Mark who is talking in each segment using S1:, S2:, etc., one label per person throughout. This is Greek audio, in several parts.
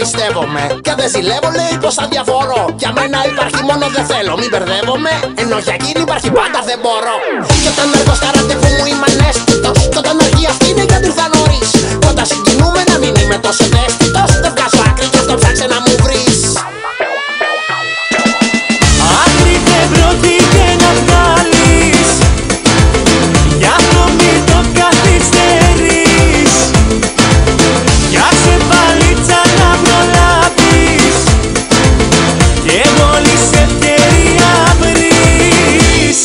S1: πιστεύομαι. Και δεν ζηλεύω, λέει πως θα διαφορώ. Για μένα υπάρχει μόνο δεν θέλω, μην μπερδεύομαι. Ενώ για εκείνη υπάρχει πάντα δεν μπορώ. Και όταν έρχω στα ραντεβού μου είμαι ανέστητος. Κι όταν αργεί αυτή είναι γιατί ήρθα νωρίς. Κι όταν συγκινούμε να μην είμαι τόσο ευαίσθητος. Δεν βγάζω άκρη κι αυτό ψάξε να μου βρεις.
S2: Άκρη δεν πρόκειται να βγάλεις, γι' αυτό μην το καθυστερείς. Φτιάξε παλίτσα να προλάβεις και μόλις ευκαιρία βρεις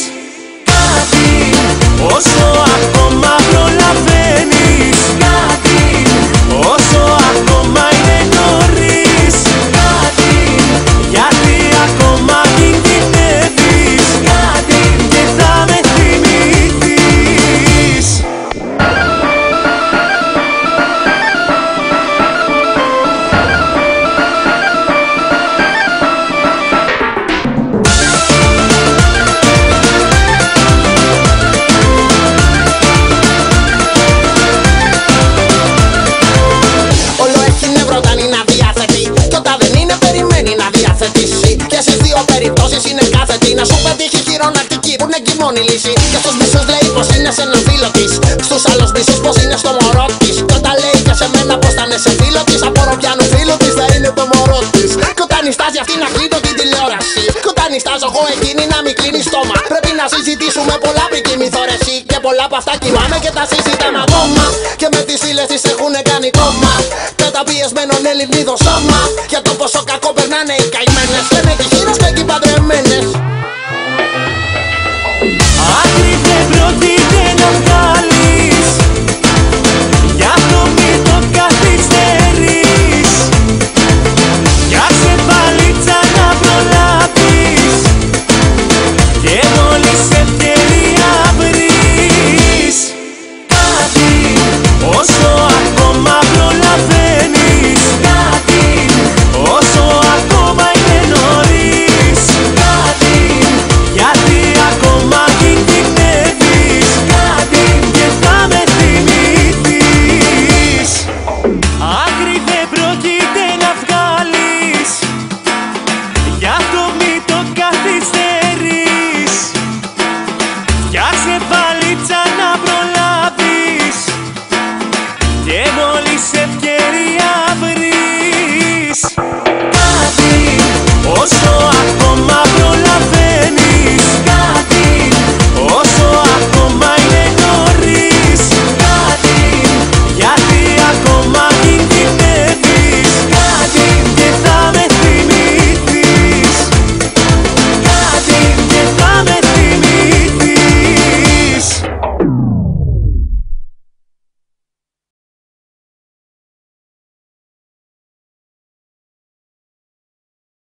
S2: κάτι, όσο ακόμα προλαβαίνεις. Κάτι, όσο ακόμα είναι νωρίς. Κάτι, γιατί ακόμα κινδυνεύεις. Κάτι, και θα με θυμηθείς.
S1: Όλο έχει νεύρο όταν είναι αδιάθετη. Κι όταν δεν είναι περιμένει να διαθετήσει. Και στις δύο περιπτώσεις είναι κάθετη. Να σου πετύχει χειρονακτική που είναι κοινών η λύση. Και στους μισούς λέει πως είναι σε έναν φίλο της. Στους άλλους μισούς πως είναι στο μωρό της. Κι όταν λέει και σε μένα πως θα είναι σε φίλο της. Απορώ ποιανού φίλο της θα είναι το μωρό της. Κι όταν νιστάζει αυτή να κλείνω την τηλεόραση. Κι όταν νιστάζω εγώ εκείνη να μην κλείνει στόμα. Πρέπει να συζητήσουμε πολλά πριν κοιμηθώ ρε εσύ. Και πολλά από αυτά κοιμάμαι και τα συζητάμε ακόμα. Και με τις φίλες της έχουνε κάνει κόμμα. Καταπιεσμένον Ελληνίδο σώμα.